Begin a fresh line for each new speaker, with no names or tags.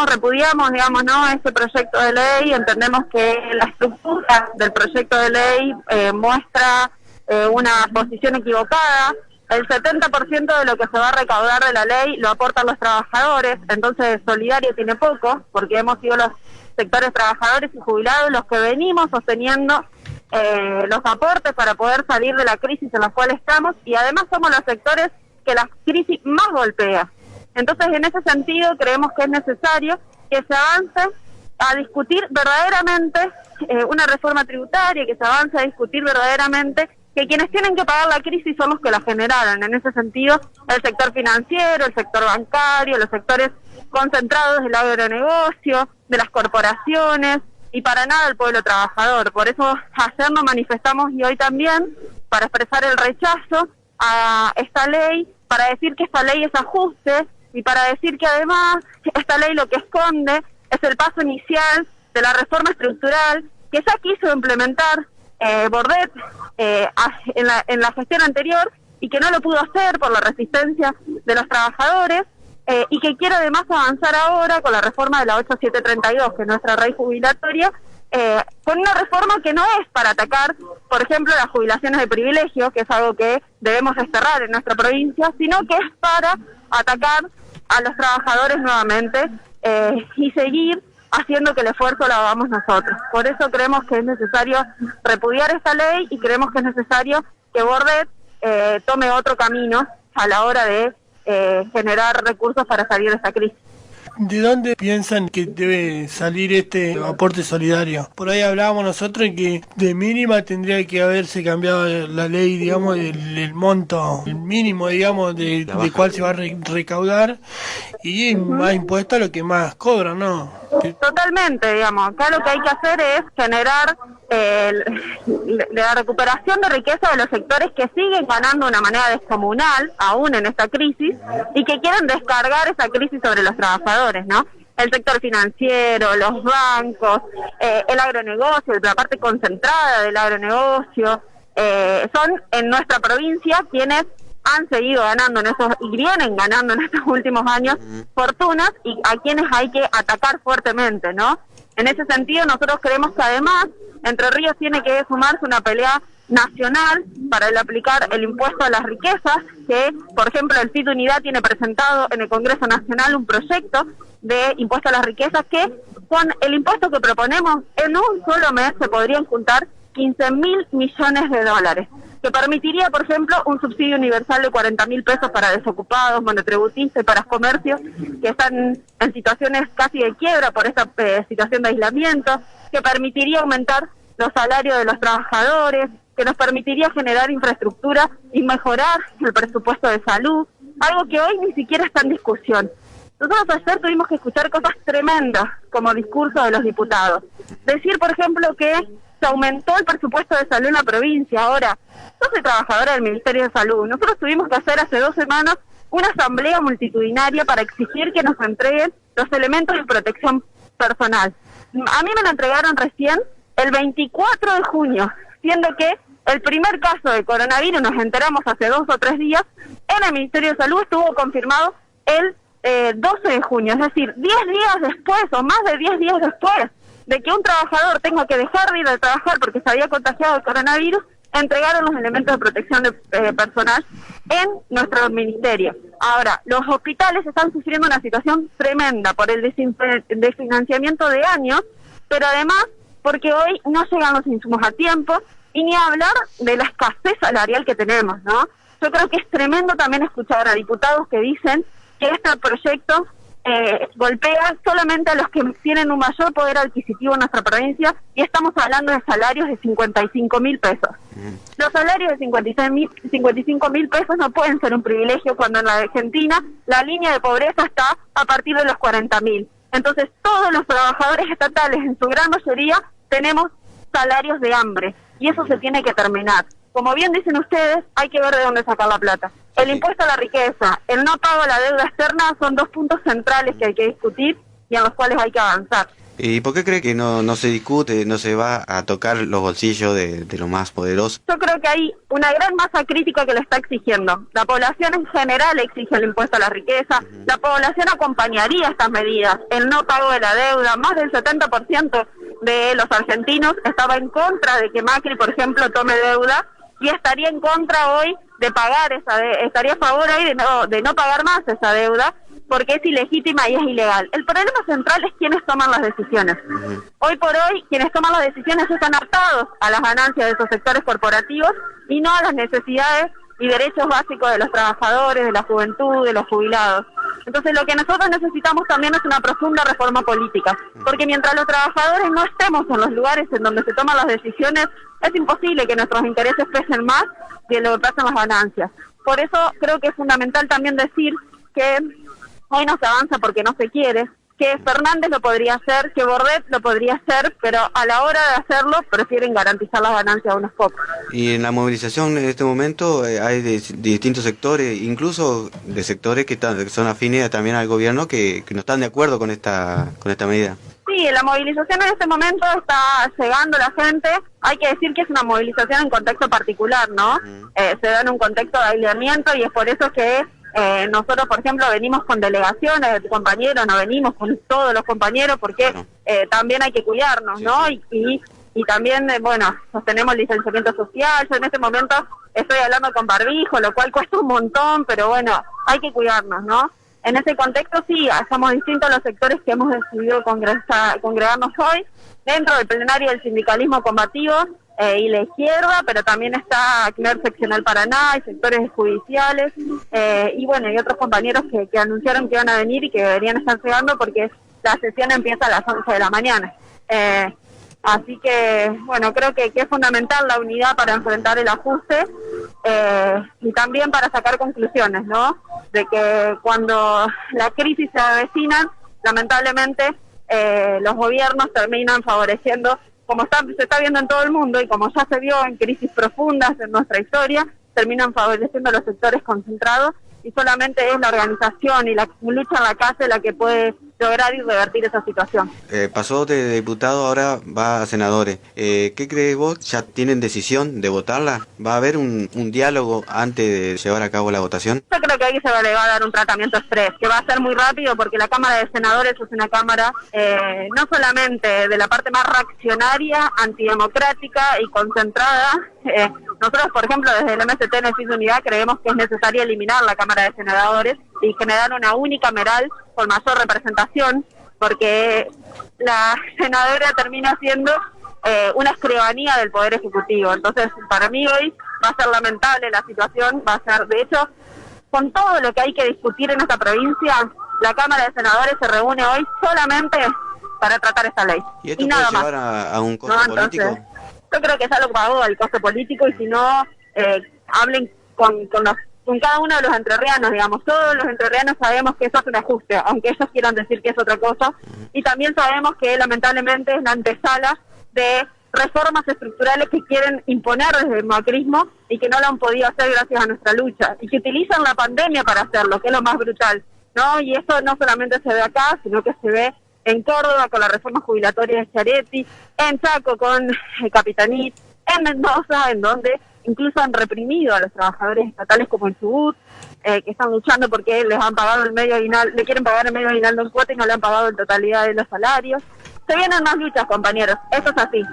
repudiamos, digamos, ¿no?, este proyecto de ley. Entendemos que la estructura del proyecto de ley muestra una posición equivocada. El 70% de lo que se va a recaudar de la ley lo aportan los trabajadores, entonces Solidario tiene poco, porque hemos sido los sectores trabajadores y jubilados los que venimos sosteniendo los aportes para poder salir de la crisis en la cual estamos, y además somos los sectores que la crisis más golpea. Entonces, en ese sentido, creemos que es necesario que se avance a discutir verdaderamente una reforma tributaria, que se avance a discutir verdaderamente que quienes tienen que pagar la crisis son los que la generaron. En ese sentido, el sector financiero, el sector bancario, los sectores concentrados del agronegocio, de las corporaciones, y para nada el pueblo trabajador. Por eso ayer nos manifestamos, y hoy también, para expresar el rechazo a esta ley, para decir que esta ley es ajuste, y para decir que además esta ley lo que esconde es el paso inicial de la reforma estructural que ya quiso implementar Bordet en la gestión anterior, y que no lo pudo hacer por la resistencia de los trabajadores, y que quiere además avanzar ahora con la reforma de la 8732, que es nuestra ley jubilatoria, con una reforma que no es para atacar, por ejemplo, las jubilaciones de privilegio, que es algo que debemos desterrar en nuestra provincia, sino que es para atacar a los trabajadores nuevamente, y seguir haciendo que el esfuerzo lo hagamos nosotros. Por eso creemos que es necesario repudiar esta ley, y creemos que es necesario que Bordet tome otro camino a la hora de generar recursos para salir de esta crisis.
¿De dónde piensan que debe salir este aporte solidario? Por ahí hablábamos nosotros que de mínima tendría que haberse cambiado la ley, digamos, el monto, el mínimo, digamos, de cuál se va a recaudar, y más impuesto a lo que más cobran, ¿no?
Totalmente, digamos. Acá lo que hay que hacer es generar la recuperación de riqueza de los sectores que siguen ganando de una manera descomunal, aún en esta crisis, y que quieren descargar esa crisis sobre los trabajadores, ¿no? El sector financiero, los bancos, el agronegocio, la parte concentrada del agronegocio, son en nuestra provincia quienes han seguido ganando y vienen ganando en estos últimos años fortunas, y a quienes hay que atacar fuertemente, ¿no? En ese sentido, nosotros creemos que además Entre Ríos tiene que sumarse una pelea nacional para el aplicar el impuesto a las riquezas, que, por ejemplo, el FIT Unidad tiene presentado en el Congreso Nacional un proyecto de impuesto a las riquezas que, con el impuesto que proponemos, en un solo mes se podrían juntar 15.000 millones de dólares, que permitiría, por ejemplo, un subsidio universal de 40.000 pesos para desocupados, monotributistas y para comercios que están en situaciones casi de quiebra por esta situación de aislamiento, que permitiría aumentar los salarios de los trabajadores, que nos permitiría generar infraestructura y mejorar el presupuesto de salud, algo que hoy ni siquiera está en discusión. Nosotros ayer tuvimos que escuchar cosas tremendas como discurso de los diputados. Decir, por ejemplo, que se aumentó el presupuesto de salud en la provincia. Ahora, yo soy trabajadora del Ministerio de Salud. Nosotros tuvimos que hacer hace 2 semanas una asamblea multitudinaria para exigir que nos entreguen los elementos de protección personal. A mí me lo entregaron recién el 24 de junio, siendo que el primer caso de coronavirus, nos enteramos hace 2 o 3 días, en el Ministerio de Salud estuvo confirmado el 12 de junio, es decir, 10 días después o más de 10 días después de que un trabajador tenga que dejar de ir a trabajar porque se había contagiado de coronavirus, entregaron los elementos de protección personal en nuestro ministerio. Ahora, los hospitales están sufriendo una situación tremenda por el desfinanciamiento de años, pero además porque hoy no llegan los insumos a tiempo, y ni hablar de la escasez salarial que tenemos, ¿no? Yo creo que es tremendo también escuchar a diputados que dicen que este proyecto golpea solamente a los que tienen un mayor poder adquisitivo en nuestra provincia, y estamos hablando de salarios de 55.000 pesos. Los salarios de 55.000 pesos no pueden ser un privilegio cuando en la Argentina la línea de pobreza está a partir de los 40.000. Entonces todos los trabajadores estatales, en su gran mayoría, tenemos salarios de hambre, y eso se tiene que terminar. Como bien dicen ustedes, hay que ver de dónde sacar la plata. El impuesto a la riqueza, el no pago a la deuda externa son 2 puntos centrales que hay que discutir y en los cuales hay que avanzar.
¿Y por qué cree que no se discute, no se va a tocar los bolsillos de los más poderosos?
Yo creo que hay una gran masa crítica que lo está exigiendo. La población en general exige el impuesto a la riqueza, la población acompañaría estas medidas, el no pago de la deuda. Más del 70% de los argentinos estaba en contra de que Macri, por ejemplo, tome deuda, y estaría en contra hoy de pagar estaría a favor hoy de no pagar más esa deuda, porque es ilegítima y es ilegal. El problema central es quienes toman las decisiones. Hoy por hoy, quienes toman las decisiones están atados a las ganancias de esos sectores corporativos y no a las necesidades y derechos básicos de los trabajadores, de la juventud, de los jubilados. Entonces lo que nosotros necesitamos también es una profunda reforma política, porque mientras los trabajadores no estemos en los lugares en donde se toman las decisiones, es imposible que nuestros intereses pesen más de lo que pasan las ganancias. Por eso creo que es fundamental también decir que hoy no se avanza porque no se quiere, que Fernández lo podría hacer, que Bordet lo podría hacer, pero a la hora de hacerlo prefieren garantizar las ganancias a unos pocos.
Y en la movilización en este momento hay de distintos sectores, incluso de sectores que son afines también al gobierno, que no están de acuerdo con esta medida.
Sí, la movilización en este momento está llegando la gente. Hay que decir que es una movilización en contexto particular, ¿no? Se da en un contexto de aislamiento y es por eso que nosotros, por ejemplo, venimos con delegaciones de compañeros, no venimos con todos los compañeros porque también hay que cuidarnos, ¿no? Y también, bueno, sostenemos el distanciamiento social. Yo en este momento estoy hablando con barbijo, lo cual cuesta un montón, pero bueno, hay que cuidarnos, ¿no? En ese contexto sí, somos distintos los sectores que hemos decidido congregarnos hoy, dentro del plenario del sindicalismo combativo y la izquierda, pero también está CNER Seccional Paraná y sectores judiciales, y bueno, y otros compañeros que anunciaron que iban a venir y que deberían estar llegando porque la sesión empieza a las 11 de la mañana. Así que, bueno, creo que es fundamental la unidad para enfrentar el ajuste y también para sacar conclusiones, ¿no? De que cuando la crisis se avecina, lamentablemente los gobiernos terminan favoreciendo, como se está viendo en todo el mundo y como ya se vio en crisis profundas en nuestra historia, terminan favoreciendo a los sectores concentrados y solamente es la organización y la lucha en la calle la que puede lograr y revertir esa situación.
Pasó de diputado, ahora va a senadores. ¿Qué crees vos? ¿Ya tienen decisión de votarla? ¿Va a haber un diálogo antes de llevar a cabo la votación?
Yo creo que ahí le va a dar un tratamiento express, que va a ser muy rápido porque la Cámara de Senadores es una Cámara no solamente de la parte más reaccionaria, antidemocrática y concentrada. Nosotros, por ejemplo, desde el MST en el FIS de Unidad creemos que es necesario eliminar la Cámara de Senadores y generar una unicameral con mayor representación, porque la senadora termina siendo una escribanía del Poder Ejecutivo. Entonces, para mí hoy va a ser lamentable la situación, va a ser, de hecho, con todo lo que hay que discutir en esta provincia, la Cámara de Senadores se reúne hoy solamente para tratar esta ley.
¿Y esto
y
puede
nada
llevar
más.
a un costo político?
Entonces, yo creo que ya lo pagó el costo político y si no, hablen con cada uno de los entrerrianos, digamos. Todos los entrerrianos sabemos que eso es un ajuste, aunque ellos quieran decir que es otra cosa. Y también sabemos que lamentablemente es la antesala de reformas estructurales que quieren imponer desde el macrismo y que no lo han podido hacer gracias a nuestra lucha. Y que utilizan la pandemia para hacerlo, que es lo más brutal, ¿no? Y eso no solamente se ve acá, sino que se ve en Córdoba con la reforma jubilatoria de Schiaretti, en Chaco con Capitanich, en Mendoza, en donde incluso han reprimido a los trabajadores estatales como el Chubut, que están luchando porque les han pagado el medio aguinaldo, le quieren pagar el medio aguinaldo en cuota y no le han pagado en totalidad de los salarios. Se vienen más luchas, compañeros, eso es así.